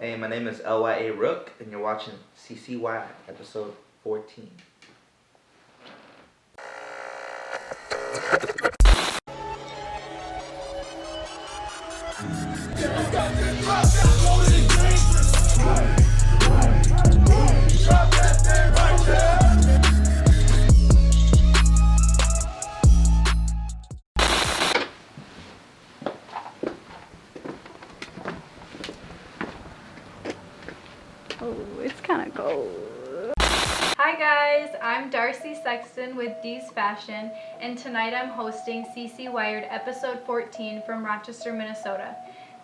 Hey, my name is LYA Rook, and you're watching CCY, episode 14. Oh, it's kind of cold. Hi guys, I'm Darcy Sexton with D's Fashion, and tonight I'm hosting CC Wired episode 14 from Rochester, Minnesota.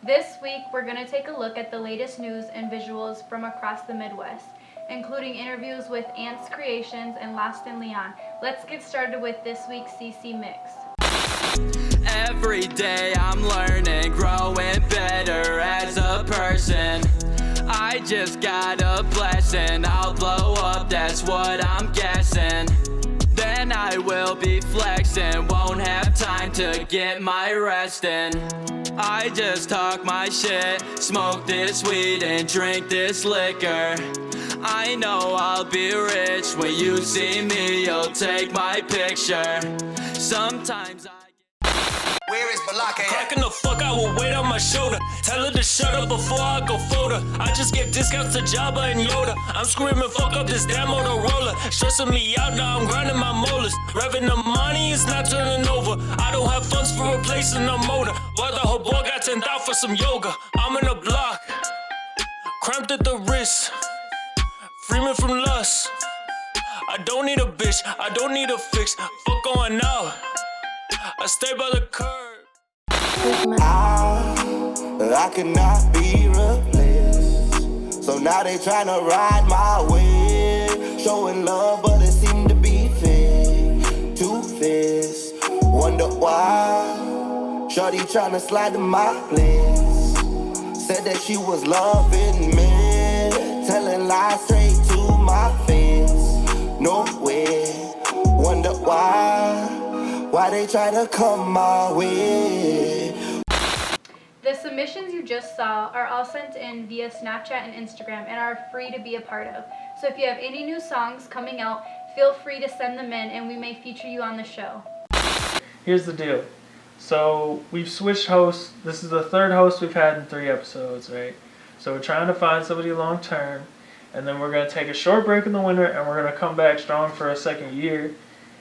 This week we're going to take a look at the latest news and visuals from across the Midwest, including interviews with Ants Creations and Lost in Leon. Let's get started with this week's CC Mix. Every day I'm learning, growing better as a person. I just got a blessing, I'll blow up, that's what I'm guessing. Then I will be flexing, won't have time to get my rest in. I just talk my shit, smoke this weed and drink this liquor. I know I'll be rich, when you see me you'll take my picture. Sometimes Where is Balaka? Cracking the fuck out with weight on my shoulder. Tell her to shut up before I go fold her. I just give discounts to Jabba and Yoda. I'm screaming fuck up this damn Motorola. Stressing me out now, I'm grinding my molars. Revving the money, it's not turning over. I don't have funds for replacing the motor. While the whole boy got 10,000 for some yoga. I'm in a block, cramped at the wrist. Free me from lust. I don't need a bitch, I don't need a fix. Fuck going out, I stay by the curb. I cannot be replaced. So now they tryna ride my way. Showing love, but it seemed to be fake. Two-faced, wonder why. Shorty tryna slide to my place. Said that she was loving me, telling lies straight to my face. No way, wonder why they try to come my way. The submissions you just saw are all sent in via Snapchat and Instagram and are free to be a part of. So if you have any new songs coming out, feel free to send them in and we may feature you on the show. Here's the deal. So we've switched hosts. This is the third host we've had in 3 episodes, right? So we're trying to find somebody long term, and then we're going to take a short break in the winter and we're going to come back strong for a second year.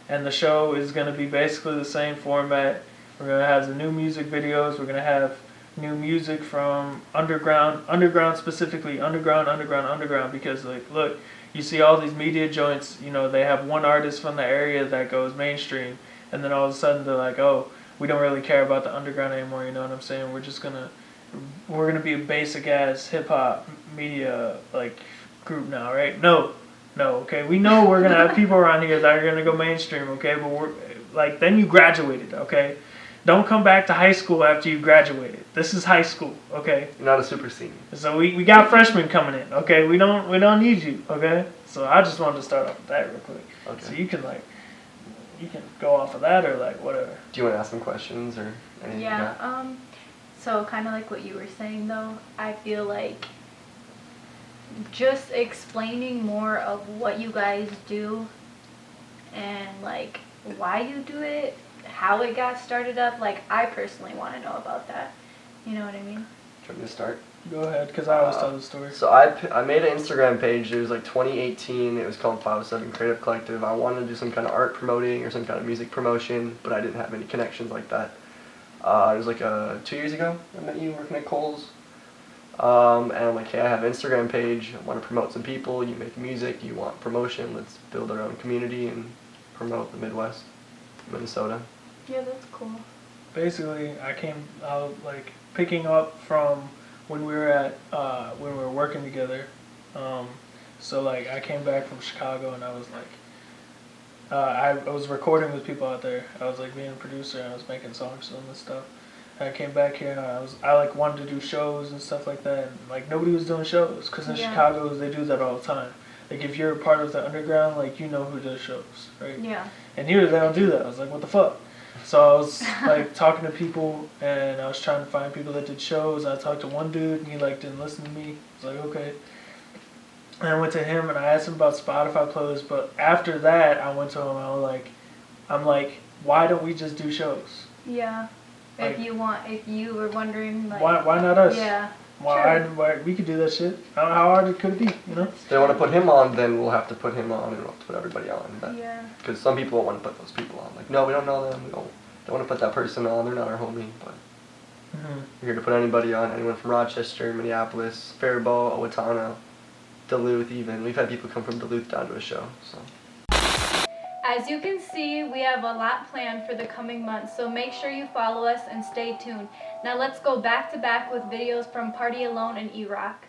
And the show is going to be basically the same format. We're going to have the new music videos. We're going to have new music from underground specifically, underground, because like, look, you see all these media joints, you know, they have one artist from the area that goes mainstream, and then all of a sudden they're like, oh, we don't really care about the underground anymore, you know what I'm saying? We're gonna be a basic ass hip hop media like group now, right? No, okay, we know we're gonna have people around here that are gonna go mainstream, okay, but we're like, then you graduated, okay? Don't come back to high school after you graduated. This is high school, okay? You're not a super senior. So we got freshmen coming in, okay? We don't need you, okay? So I just wanted to start off with that real quick. Okay. So you can go off of that or like whatever. Do you want to ask some questions or anything? Yeah, so kind of like what you were saying though, I feel like just explaining more of what you guys do and like why you do it, how it got started up, like I personally want to know about that. You know what I mean? Do you want me to start? Go ahead, because I always tell the story. So I made an Instagram page. It was like 2018. It was called 507 Creative Collective. I wanted to do some kind of art promoting or some kind of music promotion, but I didn't have any connections like that. It was like 2 years ago I met you working at Kohl's. And I'm like, hey, I have an Instagram page. I want to promote some people. You make music. You want promotion. Let's build our own community and promote the Midwest, Minnesota. Yeah, that's cool. Basically, I was like picking up from when we were working together. So like I came back from Chicago and I was like, I was recording with people out there. I was like being a producer and I was making songs and this stuff. And I came back here and I like wanted to do shows and stuff like that. And like nobody was doing shows because in Chicago they do that all the time. Like if you're a part of the underground, like you know who does shows, right? Yeah. And here they don't do that. I was like, what the fuck? So I was like talking to people, and I was trying to find people that did shows. I talked to one dude, and he like didn't listen to me. I was like, okay. And I went to him, and I asked him about Spotify playlists. But after that, I went to him. I'm like, why don't we just do shows? Yeah. Like, if you were wondering, like, why not us? Yeah. Why we could do that shit? How hard could it be? You know. If they want to put him on, then we'll have to put him on, and we'll have to put everybody on. Yeah. Because some people don't want to put those people on. Like, no, we don't know them. We don't want to put that person on. They're not our homie. But we're here to put anybody on. Anyone from Rochester, Minneapolis, Faribault, Owatonna, Duluth, even. We've had people come from Duluth down to a show. So. As you can see, we have a lot planned for the coming months, so make sure you follow us and stay tuned. Now let's go back to back with videos from Pardyalone and E-Rock.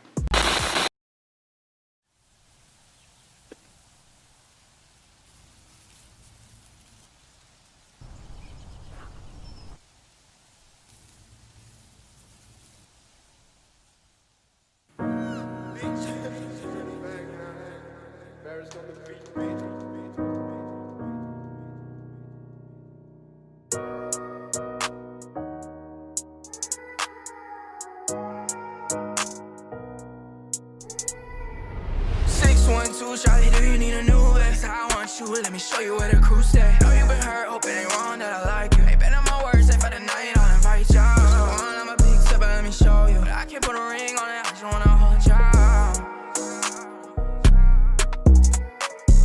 Charlie, do you need a new vest? I want you, let me show you where the crew stay. Know you been hurt, hope it ain't wrong that I like you. Ain't been on my words, if for the night, I'll invite y'all. I'm a big stepper, let me show you. But I can't put a ring on it, I just wanna hold y'all.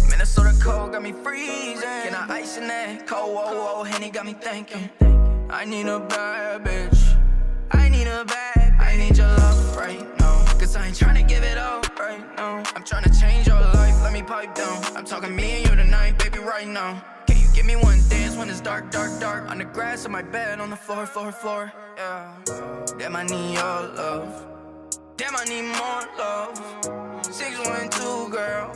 Minnesota cold got me freezing. Can I ice in that? Cold, whoa, whoa, Henny got me thinking. I need a bad bitch. I need your love right now. Cause I ain't tryna give it up right now. I'm tryna change your life, let me pipe down. I'm talking me and you tonight, baby, right now. Can you give me one dance when it's dark, dark, dark? On the grass of my bed, on the floor, floor, floor. Yeah. Damn, I need your love. Damn, I need more love. 612, girl.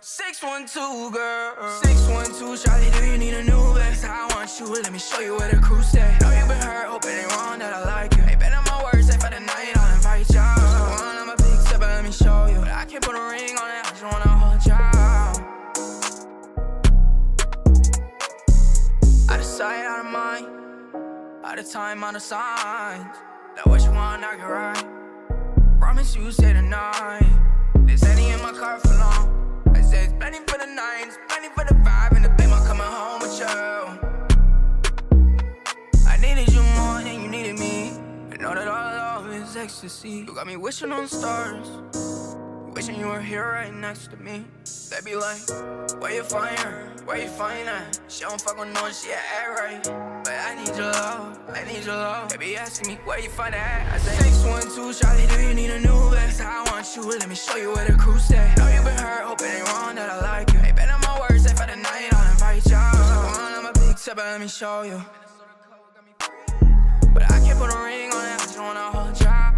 612, girl. 612, Charlie, do you need a new vest? I want you, let me show you where the crew stay. Know you been hurt, hope it ain't wrong that I like you. Ain't been on my words, if for the night, I'll invite y'all. I'm a big stepper, let me show you. But I can't put a ring on it, I just wanna hold y'all. Out of sight, out of mind. Out of time, out of signs. That what you want, I can ride. Promise you stay tonight. There's any in my car for long. I say it's plenty for the night, it's plenty for the vibe, and the babe, I'm coming home with you. I needed you more than you needed me. I know that all love is ecstasy. You got me wishing on stars, wishing you were here right next to me. They be like, where you find her? Where you find that? She don't fuck with no, she act right. But I need your love, I need your love. They be asking me, where you find that? I say 612, Charlie, do you need a new vest? I want you, let me show you where the crew stay. Know you been hurt, hope it ain't wrong that I like you. Ain't been on my words, if for the night, I'll invite y'all. I'm a big stepper, let me show you. But I can't put a ring on it, I just wanna hold y'all.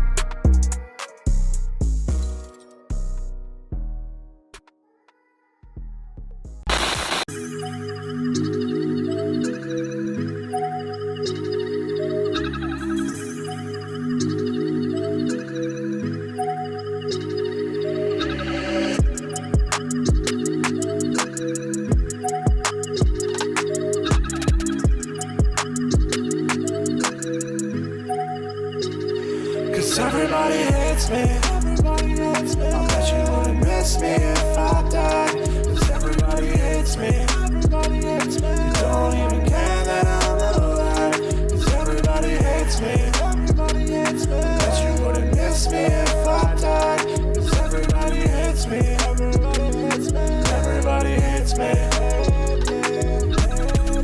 Everybody hates me. I bet you wouldn't miss me if I died. Cause everybody hates me. You don't even care that I'm alive. Cause everybody hates me. I bet you wouldn't miss me if I died. Cause everybody hates me. Everybody hates me.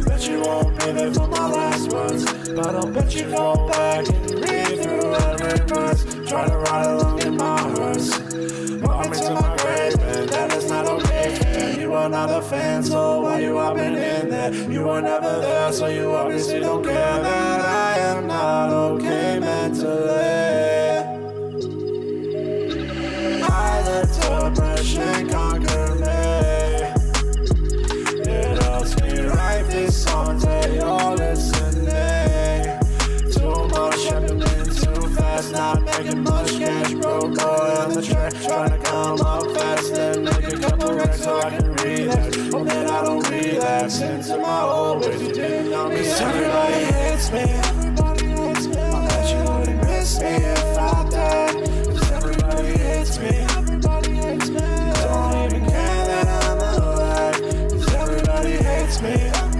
Bet you won't be there for my last words. But I'll bet you go back and read through every verse. Try to ride along in my hearse. Welcome to my grave, and that is not okay. And you are not a fan, so why you hopping in there? You were never there, so you obviously don't care that I am not okay mentally. I let depression conquer me. It helps me write these songs that you're listening. Too much happening too fast, not making much cash. Broke boy on the track, trying to come up fast and make a couple racks so I can relapse. Hope that I don't relapse. have sense of my own if you didn't know me. Cause everybody hates me. I bet you wouldn't miss me if I died. Cause everybody hates me. You don't even care that I'm alive. Cause everybody hates me. I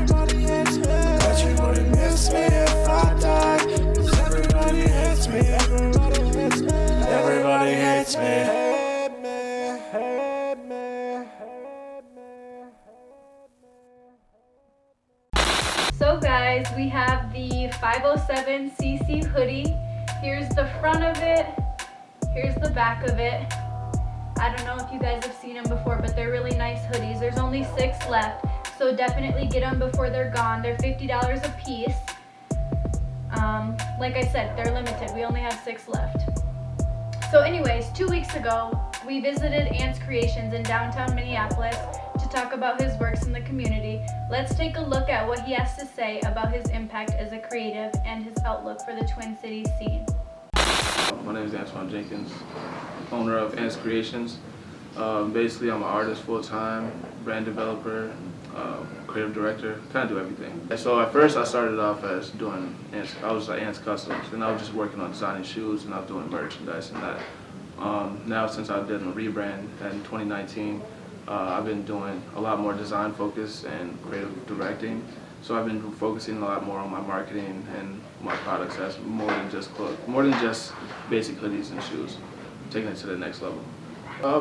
bet you wouldn't miss me if I died. Cause everybody hates me. Everybody hates me. So guys, we have the 507cc hoodie. Here's the front of it. Here's the back of it. I don't know if you guys have seen them before, but they're really nice hoodies. There's only 6 left, so definitely get them before they're gone. They're $50 a piece. Like I said, they're limited. We only have 6 left. So anyways, 2 weeks ago, we visited Ant's Creations in downtown Minneapolis to talk about his works in the community. Let's take a look at what he has to say about his impact as a creative and his outlook for the Twin Cities scene. My name is Antoine Jenkins, owner of Ant's Creations. Basically, I'm an artist full-time, brand developer, creative director, kind of do everything. So at first I started off as doing Ant's, I was like Ant's Customs, and I was just working on designing shoes, and I was doing merchandise and that. Now since I did a rebrand in 2019, I've been doing a lot more design focus and creative directing. So I've been focusing a lot more on my marketing and my products as more than just clothes, more than just basic hoodies and shoes, taking it to the next level.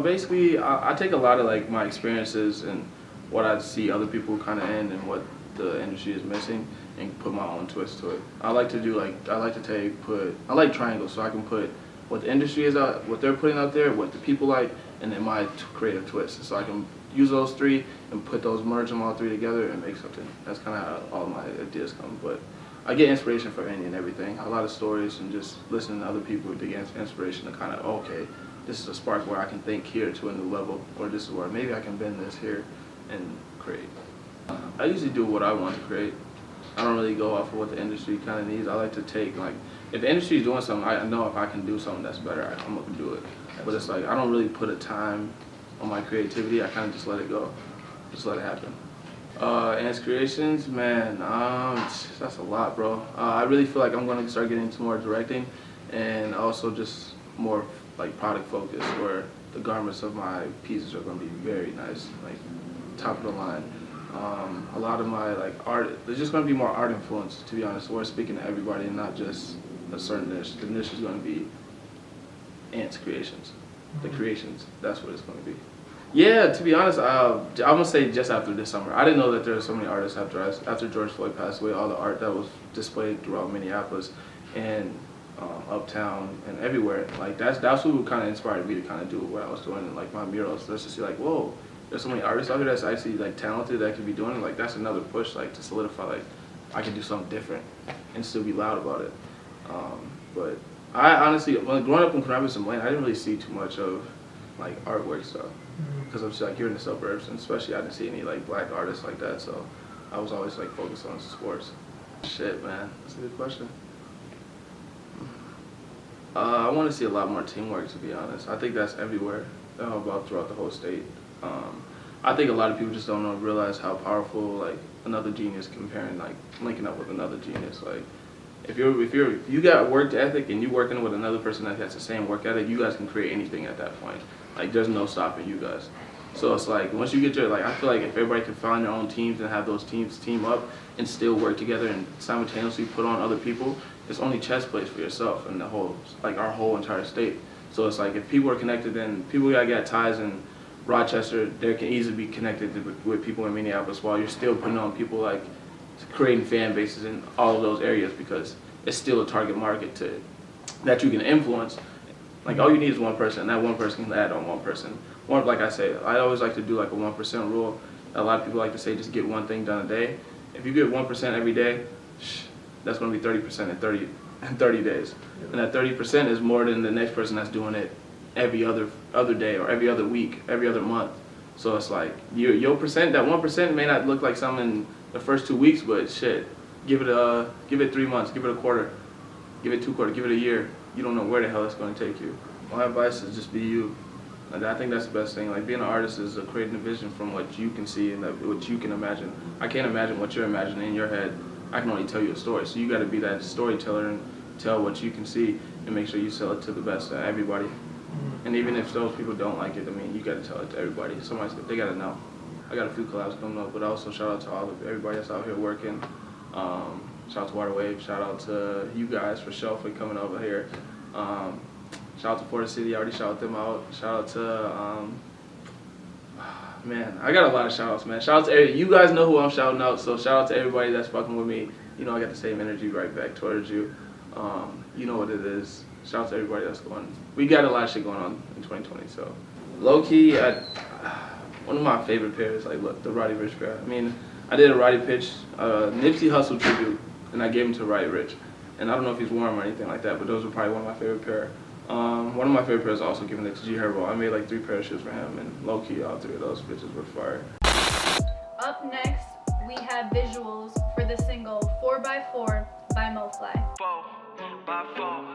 Basically, I take a lot of like my experiences and what I see other people kind of in and what the industry is missing and put my own twist to it. I like to do I like triangles, so I can put what the industry is out, what they're putting out there, what the people like, and then my creative twist. So I can use those 3 and merge them all 3 together and make something. That's kind of how all my ideas come. But I get inspiration from any and everything. A lot of stories and just listening to other people to get inspiration to kind of, okay, this is a spark where I can think here to a new level, or this is where maybe I can bend this here and create. I usually do what I want to create. I don't really go off of what the industry kind of needs. I like to take, like, if the industry is doing something, I know if I can do something that's better, I'm going to do it. But it's like, I don't really put a time on my creativity. I kind of just let it go. Just let it happen. Ant's Creations, man, that's a lot, bro. I really feel like I'm going to start getting into more directing and also just more like product focused, where the garments of my pieces are going to be very nice, like top of the line. A lot of my like art, there's just going to be more art influence, to be honest. We're speaking to everybody and not just a certain niche. The niche is going to be Ant's Creations. The creations, that's what it's going to be. Yeah, to be honest, I'm going to say just after this summer. I didn't know that there were so many artists after George Floyd passed away, all the art that was displayed throughout Minneapolis and uptown and everywhere. Like that's what kind of inspired me to kind of do what I was doing in like my murals. Let's just see like, whoa, there's so many artists out here that's actually like talented that could be doing it. Like that's another push, like to solidify like I can do something different and still be loud about it. But I honestly, when growing up in Columbus and Blaine, I didn't really see too much of like artwork stuff because I'm just like here in the suburbs, and especially I didn't see any like black artists like that. So I was always like focused on sports. Shit, man, that's a good question. I want to see a lot more teamwork, to be honest. I think that's everywhere, about throughout the whole state. I think a lot of people just don't realize how powerful like another genius comparing, like linking up with another genius. Like if you got work ethic and you're working with another person that has the same work ethic, you guys can create anything at that point. Like there's no stopping you guys. So it's like once you get your, like I feel like if everybody can find their own teams and have those teams team up and still work together and simultaneously put on other people, it's only chess plays for yourself and the whole, like our whole entire state. So it's like if people are connected, then people that got ties in Rochester, they can easily be connected with people in Minneapolis, while you're still putting on people like creating fan bases in all of those areas, because it's still a target market that you can influence. Like all you need is one person, and that one person can add on one person. Like I say, I always like to do like a 1% rule. A lot of people like to say just get one thing done a day. If you get 1% every day, that's going to be 30% in 30 days. And that 30% is more than the next person that's doing it every other day or every other week, every other month. So it's like your percent, that 1% may not look like something in the first 2 weeks, but shit, give it 3 months, give it a quarter, give it 2 quarters, give it a year. You don't know where the hell it's going to take you. My advice is just be you. And I think that's the best thing. Like being an artist is creating a vision from what you can see and what you can imagine. I can't imagine what you're imagining in your head. I can only tell you a story. So you got to be that storyteller and tell what you can see and make sure you sell it to the best of everybody. And even if those people don't like it, I mean, you got to tell it to everybody. They got to know. I got a few collabs coming up, but also shout out to everybody that's out here working. Shout out to Waterwave. Shout out to you guys for Shelford coming over here. Shout out to Florida City. I already shouted them out. Shout out to man, I got a lot of shout outs, man. Shout out to everybody. You guys know who I'm shouting out, so shout out to everybody that's fucking with me. You know I got the same energy right back towards you. You know what it is. Shout out to everybody that's going. We got a lot of shit going on in 2020, so. Low key, one of my favorite pairs, like look, the Roddy Ricch pair. I mean, I did a Roddy pitch, Nipsey Hussle tribute, and I gave him to Roddy Ricch. And I don't know if he's warm or anything like that, but those were probably one of my favorite pair. One of my favorite pairs also given it to G Herbo. I made like 3 parachutes for him, and low key, all 3 of those bitches were fire. Up next, we have visuals for the single 4x4 by Mofly. 4x4.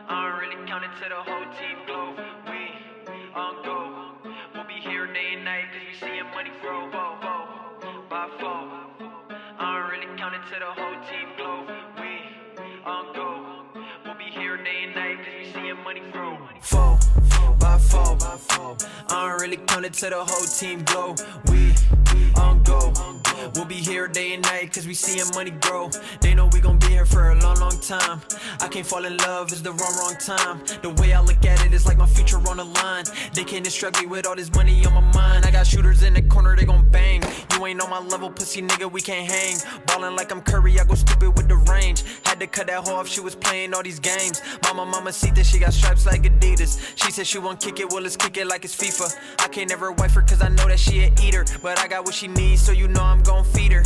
I don't really count it to the whole team glow. We on go. We'll be here day and night cause we seeing money grow. 4x4. I don't really count it to the whole team glow. We on go. We'll be here day and night cause we seeing money grow. 4x4. I don't really count it to the whole team glow. We on go. We'll be here day and night cause we seeing money grow. They know we gon' be here for a long, long time. I can't fall in love, it's the wrong time. The way I look at it is like my future on the line. They can't distract me with all this money on my mind. I got shooters in the corner, they gon' bang. You ain't on my level, pussy nigga, we can't hang. Ballin' like I'm Curry, I go stupid with the range. Had to cut that hoe off, she was playing all these games. Mama see that she got stripes like Adidas. She said she won't kick it, well let's kick it like it's FIFA. I can't never wife her cause I know that she a eater. But I got what she needs, so you know I'm gon' feed her.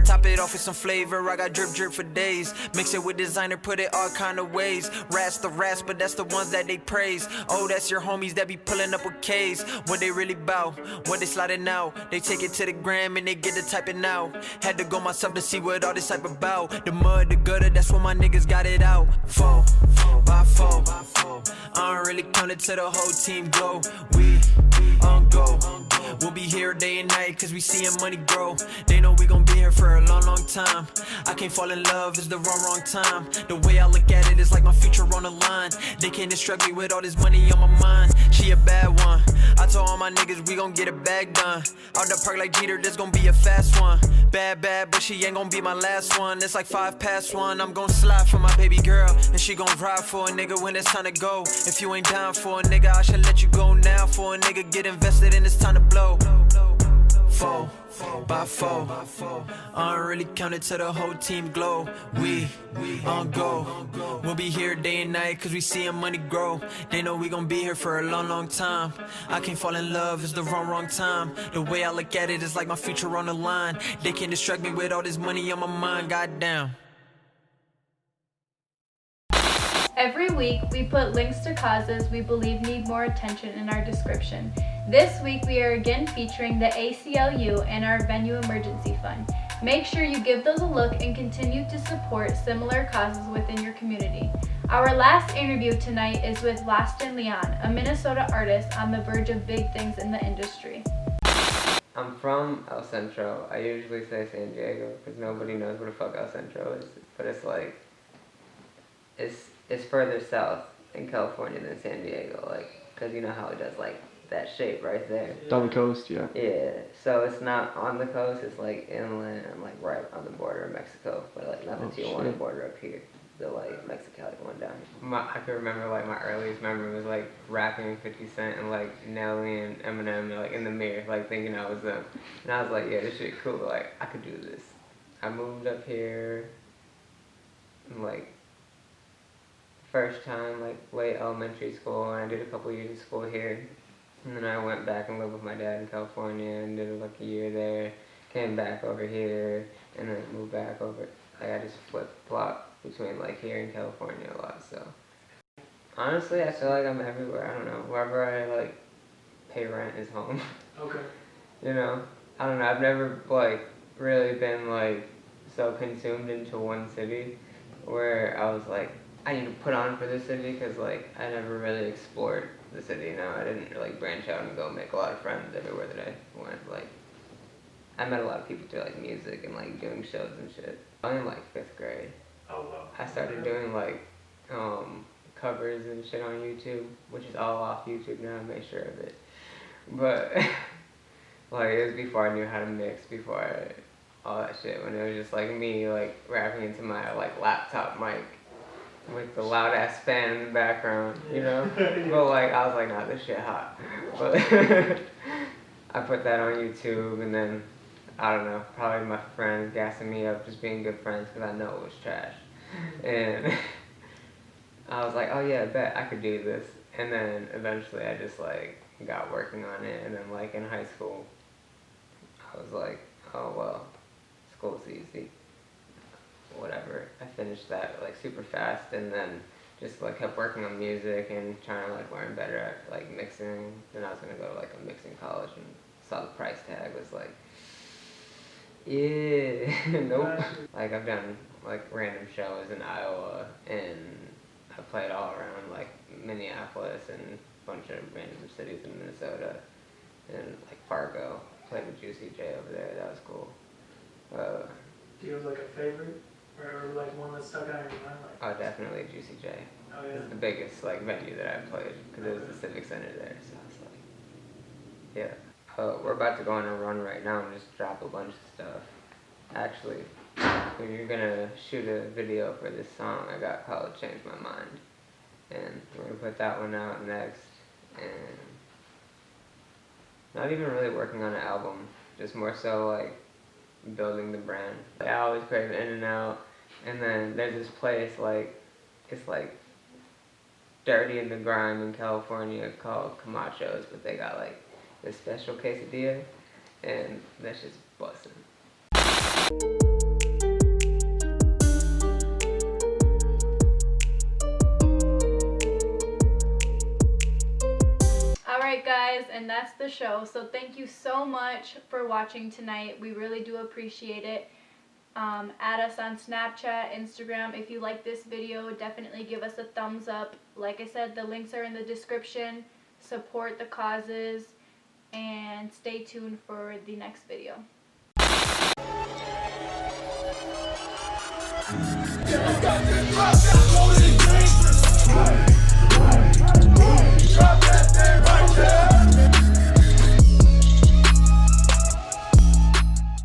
Top it off with some flavor, I got drip for days. Mix it with designer, put it all kind of ways. Rats the rats, but that's the ones that they praise. Oh, that's your homies that be pulling up with K's. What they really bout, what they sliding out. They take it to the gram and they get to typing out. Had to go myself to see what all this type about. The mud, the gutter, that's when my niggas got it out. 4x4. I don't really count it to the whole team glow. We on go. We'll be here day and night cause we seeing money grow. They know we gon' be here for a long, long time. I can't fall in love, it's the wrong time. The way I look at it is like my future on the line. They can't distract me with all this money on my mind. She a bad one. I told all my niggas we gon' get a bag done. Out the park like Jeter, this gon' be a fast one. Bad, but she ain't gon' be my last one. It's like 5 past 1, I'm gon' slide for my baby girl. And she gon' ride for a nigga when it's time to go. If you ain't down for a nigga, I should let you go now. For a nigga get invested and it's time to blow. 4x4. I don't really count it to the whole team glow. We on go. We'll be here day and night cause we seeing money grow. They know we gon' be here for a long, long time. I can't fall in love, it's the wrong time. The way I look at it is like my future on the line. They can't distract me with all this money on my mind, goddamn. Every week, we put links to causes we believe need more attention in our description. This week, we are again featuring the ACLU and our Venue Emergency Fund. Make sure you give those a look and continue to support similar causes within your community. Our last interview tonight is with Laston Leon, a Minnesota artist on the verge of big things in the industry. I'm from El Centro. I usually say San Diego because nobody knows where the fuck El Centro is, but it's like, it's further south in California than San Diego, like, because you know how it does, like, that shape right there. Down the coast, yeah. Yeah, so it's not on the coast, it's, like, inland and, like, right on the border of Mexico, but, like, not the Tijuana border up here, the, like, Mexicali one down here. I can remember, like, my earliest memory was, like, rapping 50 Cent and, like, Nelly and Eminem, like, in the mirror, like, thinking I was them. And I was like, yeah, this shit cool, like, I could do this. I moved up here, and, like, first time, like, late elementary school, and I did a couple years of school here. And then I went back and lived with my dad in California and did like a year there. Came back over here, and then moved back over. Like, I just flip-flop between, like, here and California a lot, so. Honestly, I feel like I'm everywhere. I don't know. Wherever I, like, pay rent is home. Okay. You know? I don't know. I've never, like, really been, like, so consumed into one city where I was like, I need to put on for this city because, like, I never really explored the city, you know. I didn't like branch out and go make a lot of friends everywhere that I went. Like, I met a lot of people through like music and like doing shows and shit. I'm in like 5th grade. Oh wow. I started doing like covers and shit on YouTube, which is all off YouTube now. I made sure of it. But like it was before I knew how to mix, all that shit. When it was just like me like rapping into my like laptop mic with the loud ass fan in the background, you know. But like I was like, nah, this shit hot. But I put that on YouTube, and then I don't know, probably my friends gassing me up, just being good friends because I know it was trash. And I was like, oh yeah, I bet I could do this. And then eventually I just like got working on it. And then like in high school, I was like, oh well, school's easy. Whatever. I finished that like super fast, and then just like kept working on music and trying to like learn better at like mixing. Then I was gonna go to like a mixing college and saw the price tag, was like, yeah, nope. Like I've done like random shows in Iowa, and I played all around like Minneapolis and a bunch of random cities in Minnesota, and like Fargo. Played with Juicy J over there. That was cool. Do you have like a favorite, or like one that stuck out in your mind? Like, Oh, definitely Juicy J. oh yeah. It's the biggest like venue that I played because it was the Civic Center there. So I was like, yeah. We're about to go on a run right now and just drop a bunch of stuff. Actually, we're gonna shoot a video for this song I got called "Change My Mind," and we're gonna put that one out next. And not even really working on an album, just more so like building the brand. I always crave In-N-Out, and then there's this place like, it's like dirty in the grime in California called Camacho's, but they got like this special quesadilla, and that's just bussin'. Alright guys, and that's the show. So thank you so much for watching tonight. We really do appreciate it. Add us on Snapchat, Instagram. If you like this video, definitely give us a thumbs up. Like I said, the links are in the description. Support the causes, and stay tuned for the next video. Yeah,